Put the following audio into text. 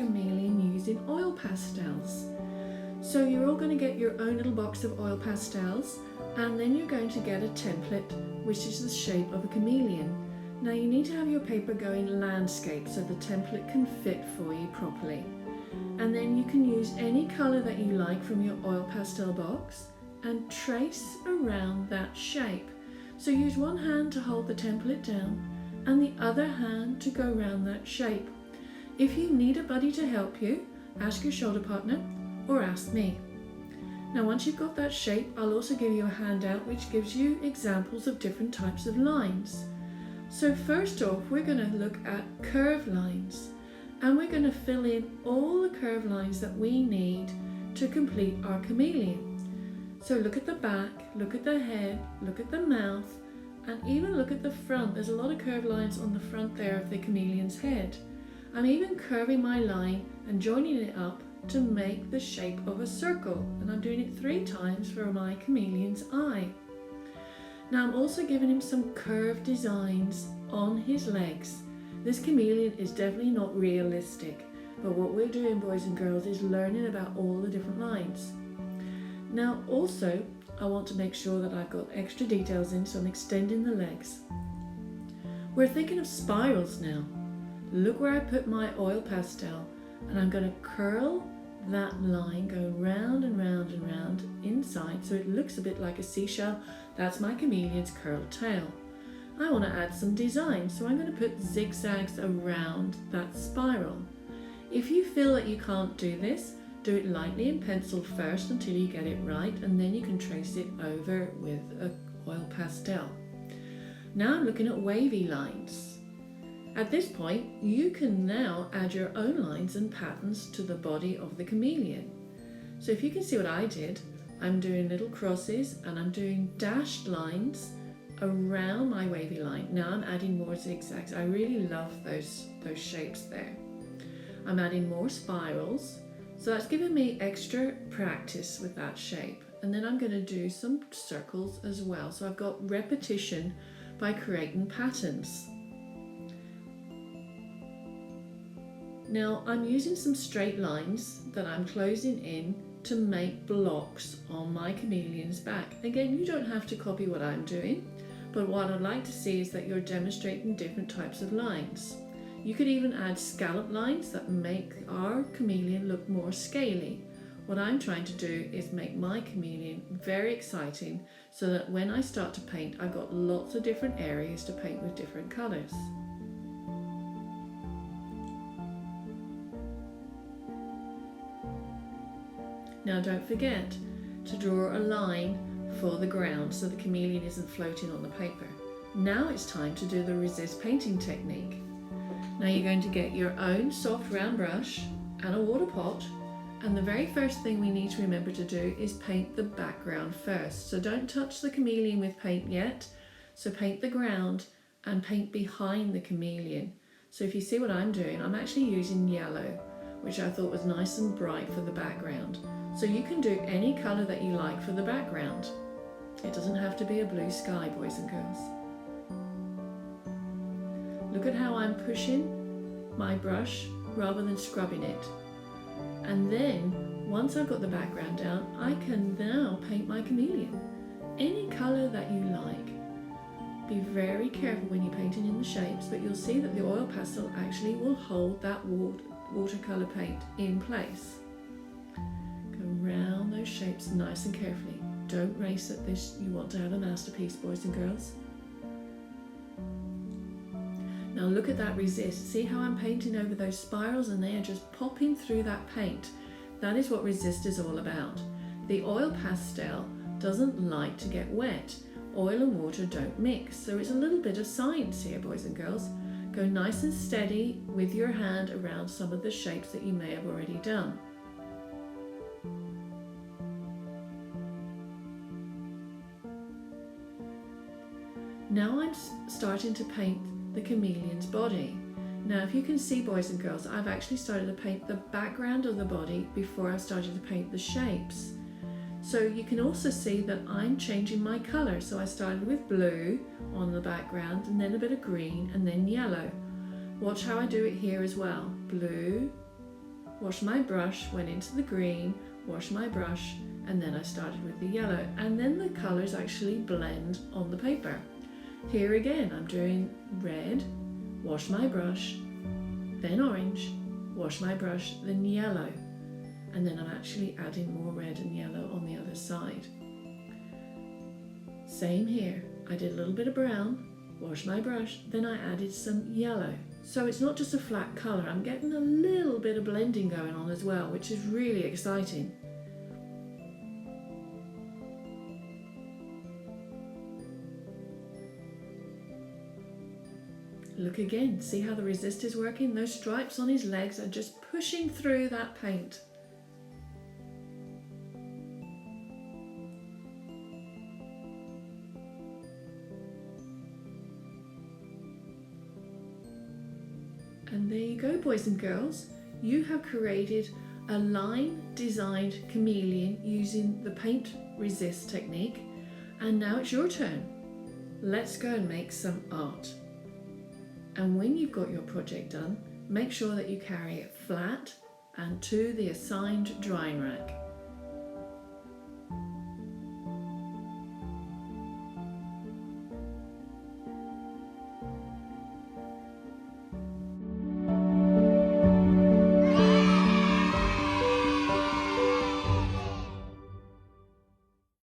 chameleon using oil pastels. So you're all going to get your own little box of oil pastels, and then you're going to get a template which is the shape of a chameleon. Now you need to have your paper going landscape so the template can fit for you properly. And then you can use any colour that you like from your oil pastel box and trace around that shape. So use one hand to hold the template down and the other hand to go around that shape. If you need a buddy to help you, ask your shoulder partner or ask me. Now once you've got that shape, I'll also give you a handout which gives you examples of different types of lines. So first off, we're going to look at curved lines, and we're going to fill in all the curved lines that we need to complete our chameleon. So look at the back, look at the head, look at the mouth, and even look at the front. There's a lot of curved lines on the front there of the chameleon's head. I'm even curving my line and joining it up to make the shape of a circle, and I'm doing it 3 times for my chameleon's eye. Now I'm also giving him some curved designs on his legs. This chameleon is definitely not realistic, but what we're doing, boys and girls, is learning about all the different lines. Now also, I want to make sure that I've got extra details in, so I'm extending the legs. We're thinking of spirals now. Look where I put my oil pastel, and I'm going to curl that line, go round and round and round inside so it looks a bit like a seashell. That's my chameleon's curled tail. I want to add some design, so I'm going to put zigzags around that spiral. If you feel that you can't do this, do it lightly in pencil first until you get it right, and then you can trace it over with an oil pastel. Now I'm looking at wavy lines. At this point, you can now add your own lines and patterns to the body of the chameleon. So if you can see what I did, I'm doing little crosses and I'm doing dashed lines around my wavy line. Now I'm adding more zigzags. I really love those shapes there. I'm adding more spirals. So that's giving me extra practice with that shape. And then I'm going to do some circles as well. So I've got repetition by creating patterns. Now I'm using some straight lines that I'm closing in to make blocks on my chameleon's back. Again, you don't have to copy what I'm doing, but what I'd like to see is that you're demonstrating different types of lines. You could even add scallop lines that make our chameleon look more scaly. What I'm trying to do is make my chameleon very exciting so that when I start to paint, I've got lots of different areas to paint with different colours. Now don't forget to draw a line for the ground so the chameleon isn't floating on the paper. Now it's time to do the resist painting technique. Now you're going to get your own soft round brush and a water pot, and the very first thing we need to remember to do is paint the background first. So don't touch the chameleon with paint yet. So paint the ground and paint behind the chameleon. So if you see what I'm doing, I'm actually using yellow, which I thought was nice and bright for the background. So you can do any colour that you like for the background. It doesn't have to be a blue sky, boys and girls. Look at how I'm pushing my brush rather than scrubbing it. And then, once I've got the background down, I can now paint my chameleon. Any colour that you like. Be very careful when you're painting in the shapes, but you'll see that the oil pastel actually will hold that watercolour paint in place. Around those shapes nice and carefully. Don't race at this, you want to have a masterpiece, boys and girls. Now look at that resist. See how I'm painting over those spirals and they are just popping through that paint. That is what resist is all about. The oil pastel doesn't like to get wet. Oil and water don't mix, so it's a little bit of science here, boys and girls. Go nice and steady with your hand around some of the shapes that you may have already done. Now I'm starting to paint the chameleon's body. Now if you can see, boys and girls, I've actually started to paint the background of the body before I've started to paint the shapes. So you can also see that I'm changing my colour. So I started with blue on the background and then a bit of green and then yellow. Watch how I do it here as well. Blue, washed my brush, went into the green, washed my brush, and then I started with the yellow, and then the colours actually blend on the paper. Here again, I'm doing red, wash my brush, then orange, wash my brush, then yellow, and then I'm actually adding more red and yellow on the other side. Same here, I did a little bit of brown, washed my brush, then I added some yellow. So it's not just a flat colour, I'm getting a little bit of blending going on as well, which is really exciting. Look again, see how the resist is working? Those stripes on his legs are just pushing through that paint. And there you go, boys and girls. You have created a line designed chameleon using the paint resist technique. And now it's your turn. Let's go and make some art. And when you've got your project done, make sure that you carry it flat and to the assigned drying rack.